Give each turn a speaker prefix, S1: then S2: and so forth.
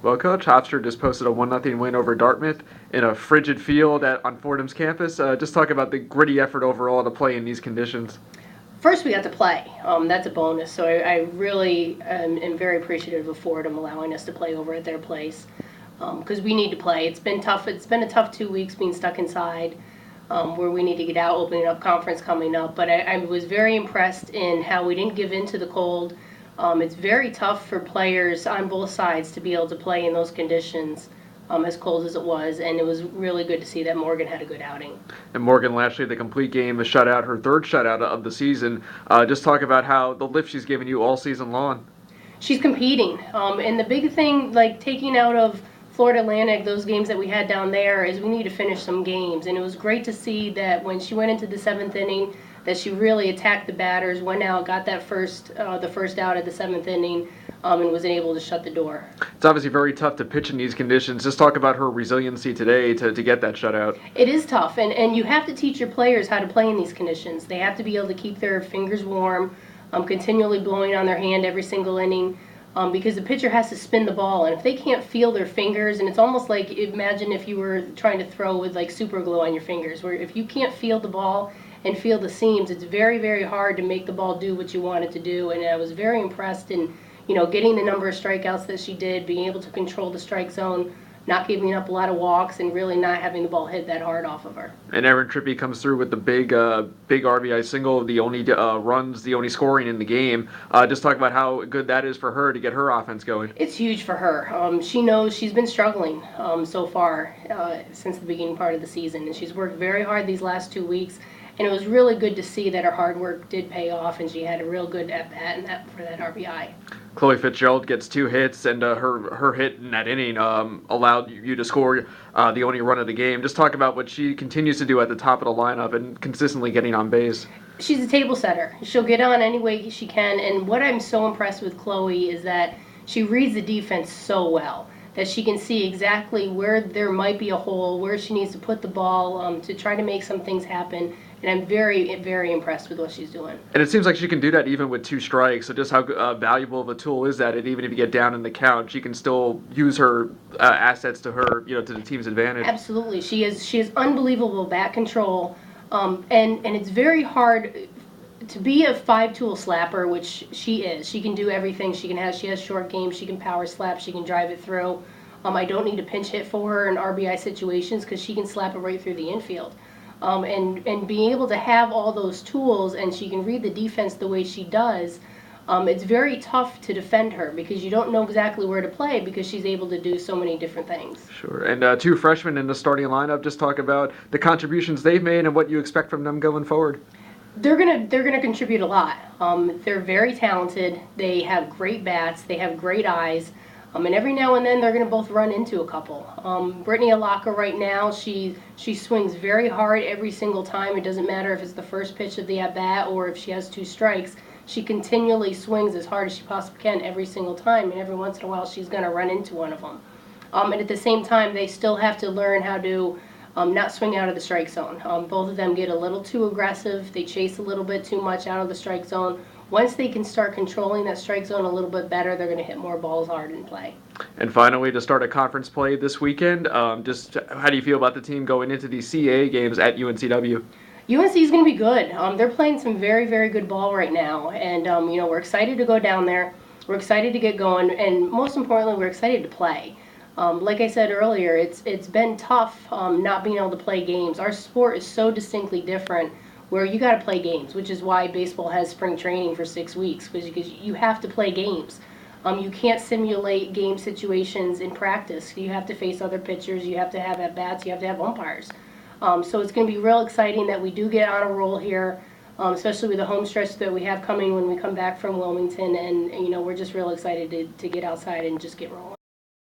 S1: Well, Coach Hofstra just posted a 1-0 win over Dartmouth in a frigid field on Fordham's campus. Just talk about the gritty effort overall to play in these conditions.
S2: First, we got to play. That's a bonus. So I really am very appreciative of Fordham allowing us to play over at their place because we need to play. It's been tough. It's been a tough 2 weeks being stuck inside where we need to get out, opening up conference coming up. But I was very impressed in how we didn't give in to the cold. It's very tough for players on both sides to be able to play in those conditions as cold as it was, and it was really good to see that Morgan had a good outing.
S1: And Morgan Lashley, the complete game, a shutout, her third shutout of the season. Just talk about how the lift she's given you all season long.
S2: She's competing, and the big thing, like taking out of Florida Atlantic, those games that we had down there, is we need to finish some games. And it was great to see that when she went into the 7th inning, that she really attacked the batters, went out, got that the first out of the 7th inning, and was able to shut the door.
S1: It's obviously very tough to pitch in these conditions. Just talk about her resiliency today to get that shutout.
S2: It is tough, and you have to teach your players how to play in these conditions. They have to be able to keep their fingers warm, continually blowing on their hand every single inning, because the pitcher has to spin the ball, and if they can't feel their fingers, and it's almost like, imagine if you were trying to throw with like super glue on your fingers, where if you can't feel the ball and feel the seams, it's very, very hard to make the ball do what you want it to do. And I was very impressed in, getting the number of strikeouts that she did, being able to control the strike zone, not giving up a lot of walks, and really not having the ball hit that hard off of her.
S1: And Erin Trippi comes through with the big RBI single, the only runs, the only scoring in the game. Just talk about how good that is for her to get her offense going.
S2: It's huge for her. She knows she's been struggling so far since the beginning part of the season, and she's worked very hard these last 2 weeks. And it was really good to see that her hard work did pay off, and she had a real good at-bat for that RBI.
S1: Chloe Fitzgerald gets 2 hits, and her hit in that inning allowed you to score the only run of the game. Just talk about what she continues to do at the top of the lineup and consistently getting on base.
S2: She's a table setter. She'll get on any way she can, and what I'm so impressed with Chloe is that she reads the defense so well, that she can see exactly where there might be a hole, where she needs to put the ball to try to make some things happen. And I'm very, very impressed with what she's doing.
S1: And it seems like she can do that even with 2 strikes. So just how valuable of a tool is that? And even if you get down in the count, she can still use her assets to her, to the team's advantage.
S2: Absolutely, she has unbelievable bat control, and it's very hard to be a 5-tool slapper, which she is. She can do everything. She has short game. She can power slap. She can drive it through. I don't need to pinch hit for her in RBI situations because she can slap it right through the infield. And being able to have all those tools, and she can read the defense the way she does, it's very tough to defend her because you don't know exactly where to play because she's able to do so many different things.
S1: Sure. And 2 freshmen in the starting lineup. Just talk about the contributions they've made and what you expect from them going forward.
S2: They're gonna contribute a lot. They're very talented. They have great bats. They have great eyes. And every now and then they're going to both run into a couple. Brittany Alaka right now, she swings very hard every single time. It doesn't matter if it's the first pitch of the at-bat or if she has 2 strikes. She continually swings as hard as she possibly can every single time, and every once in a while she's going to run into one of them. And at the same time, they still have to learn how to not swing out of the strike zone. Both of them get a little too aggressive. They chase a little bit too much out of the strike zone. Once they can start controlling that strike zone a little bit better, they're going to hit more balls hard in play.
S1: And finally, to start a conference play this weekend, just how do you feel about the team going into these CAA games at UNCW?
S2: UNC is going to be good. They're playing some very, very good ball right now, and we're excited to go down there. We're excited to get going, and most importantly, we're excited to play. Like I said earlier, it's been tough not being able to play games. Our sport is so distinctly different, where you got to play games, which is why baseball has spring training for 6 weeks, because you have to play games. You can't simulate game situations in practice. You have to face other pitchers, you have to have at-bats, you have to have umpires. So it's going to be real exciting that we do get on a roll here, especially with the home stretch that we have coming when we come back from Wilmington, and we're just real excited to get outside and just get rolling.